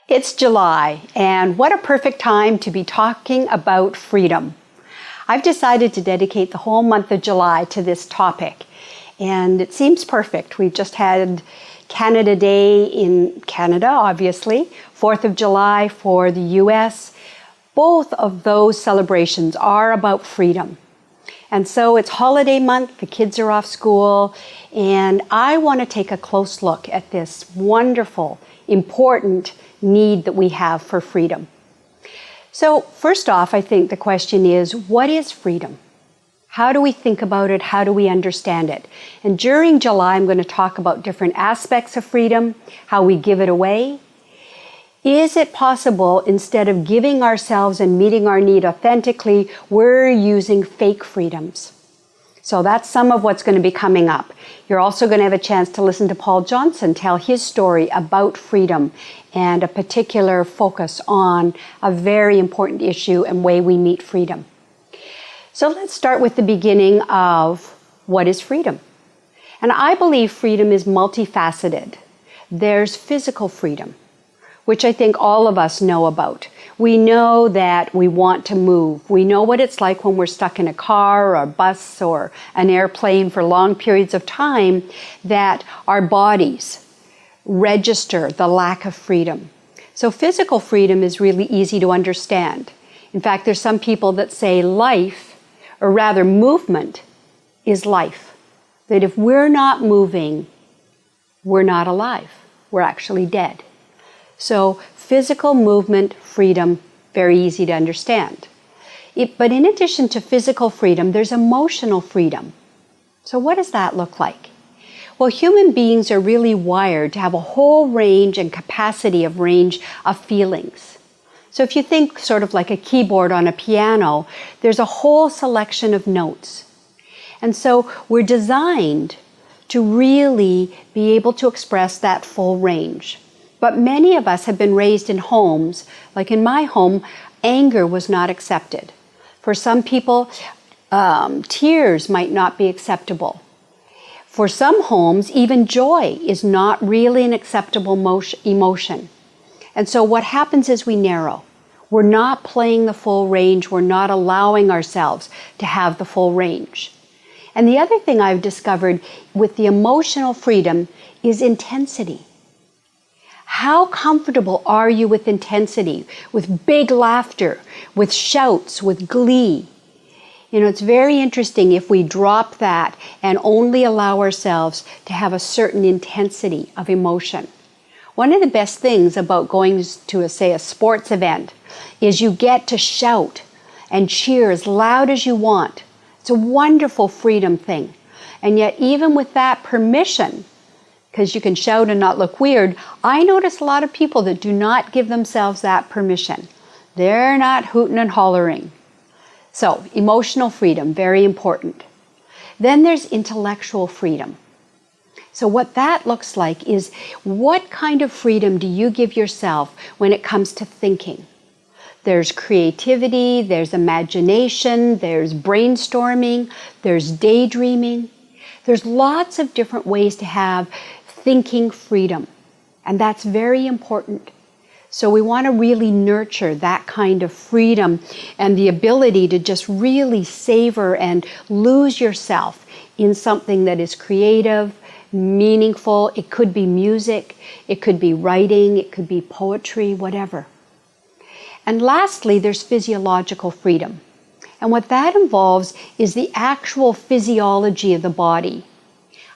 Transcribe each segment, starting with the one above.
It's July, and what a perfect time to be talking about freedom. I've decided to dedicate the whole month of July to this topic, and it seems perfect. We've just had Canada Day in Canada, obviously, 4th of July for the US. Both of those celebrations are about freedom. And so it's holiday month, the kids are off school, and I want to take a close look at this wonderful, important need that we have for freedom. So first off, I think the question is, what is freedom? How do we think about it? How do we understand it? And during July, I'm going to talk about different aspects of freedom, how we give it away. Is it possible, instead of giving ourselves and meeting our need authentically, we're using fake freedoms? So that's some of what's going to be coming up. You're also going to have a chance to listen to Paul Johnson tell his story about freedom and a particular focus on a very important issue and way we meet freedom. So let's start with the beginning of what is freedom. And I believe freedom is multifaceted. There's physical freedom, which I think all of us know about. We know that we want to move. We know what it's like when we're stuck in a car or a bus or an airplane for long periods of time, that our bodies register the lack of freedom. So physical freedom is really easy to understand. In fact, there's some people that say life, or rather movement, is life. That if we're not moving, we're not alive. We're actually dead. So physical movement, freedom, very easy to understand. But in addition to physical freedom, there's emotional freedom. So what does that look like? Well, human beings are really wired to have a whole range and capacity of range of feelings. So if you think sort of like a keyboard on a piano, there's a whole selection of notes. And so we're designed to really be able to express that full range. But many of us have been raised in homes, like in my home, anger was not accepted. For some people, tears might not be acceptable. For some homes, even joy is not really an acceptable emotion. And so what happens is we narrow. We're not playing the full range. We're not allowing ourselves to have the full range. And the other thing I've discovered with the emotional freedom is intensity. How comfortable are you with intensity, with big laughter, with shouts, with glee? You know, it's very interesting if we drop that and only allow ourselves to have a certain intensity of emotion. One of the best things about going to, say, a sports event is you get to shout and cheer as loud as you want. It's a wonderful freedom thing. And yet, even with that permission, because you can shout and not look weird, I notice a lot of people that do not give themselves that permission. They're not hooting and hollering. So, emotional freedom, very important. Then there's intellectual freedom. So what that looks like is, what kind of freedom do you give yourself when it comes to thinking? There's creativity, there's imagination, there's brainstorming, there's daydreaming. There's lots of different ways to have thinking freedom, and that's very important. So we want to really nurture that kind of freedom and the ability to just really savor and lose yourself in something that is creative, meaningful. It could be music, it could be writing, it could be poetry, whatever. And lastly, there's physiological freedom. And what that involves is the actual physiology of the body.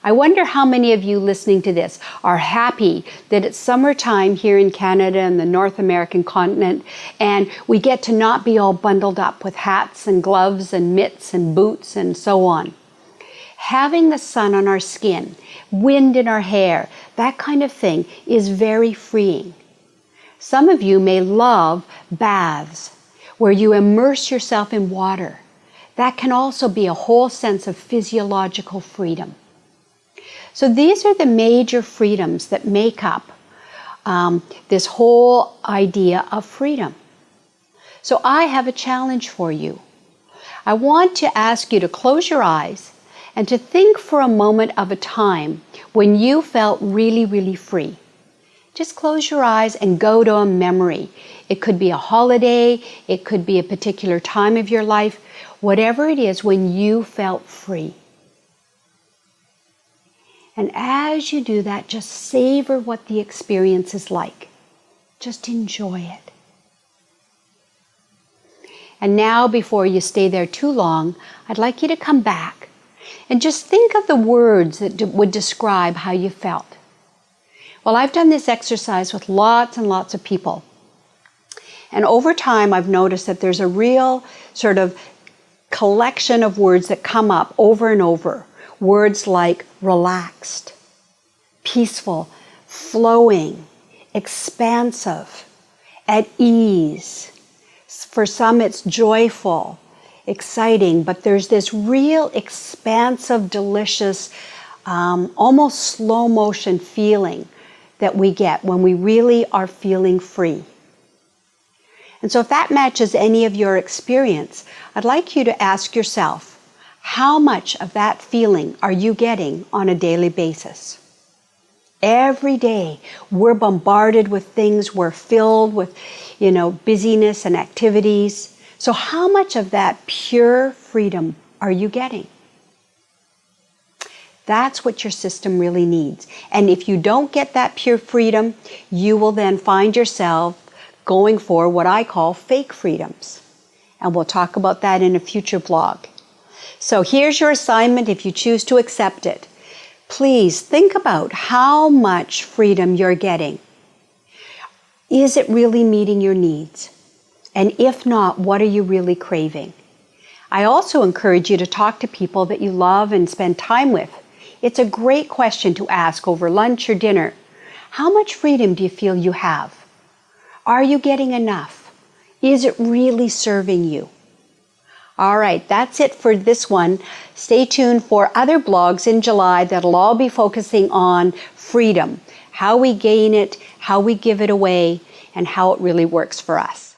I wonder how many of you listening to this are happy that it's summertime here in Canada and the North American continent, and we get to not be all bundled up with hats and gloves and mitts and boots and so on. Having the sun on our skin, wind in our hair, that kind of thing is very freeing. Some of you may love baths, where you immerse yourself in water. That can also be a whole sense of physiological freedom. So these are the major freedoms that make up this whole idea of freedom. So I have a challenge for you. I want to ask you to close your eyes and to think for a moment of a time when you felt really, really free. Just close your eyes and go to a memory. It could be a holiday, it could be a particular time of your life, whatever it is when you felt free. And as you do that, just savor what the experience is like. Just enjoy it. And now, before you stay there too long, I'd like you to come back and just think of the words that would describe how you felt. Well, I've done this exercise with lots and lots of people. And over time, I've noticed that there's a real sort of collection of words that come up over and over. Words like relaxed, peaceful, flowing, expansive, at ease. For some, it's joyful, exciting, but there's this real expansive, delicious, almost slow motion feeling that we get when we really are feeling free. And so if that matches any of your experience, I'd like you to ask yourself, how much of that feeling are you getting on a daily basis? Every day, we're bombarded with things, we're filled with, busyness and activities. So how much of that pure freedom are you getting? That's what your system really needs. And if you don't get that pure freedom, you will then find yourself going for what I call fake freedoms. And we'll talk about that in a future vlog. So here's your assignment if you choose to accept it. Please think about how much freedom you're getting. Is it really meeting your needs? And if not, what are you really craving? I also encourage you to talk to people that you love and spend time with. It's a great question to ask over lunch or dinner. How much freedom do you feel you have? Are you getting enough? Is it really serving you? All right, that's it for this one. Stay tuned for other blogs in July that'll all be focusing on freedom, how we gain it, how we give it away, and how it really works for us.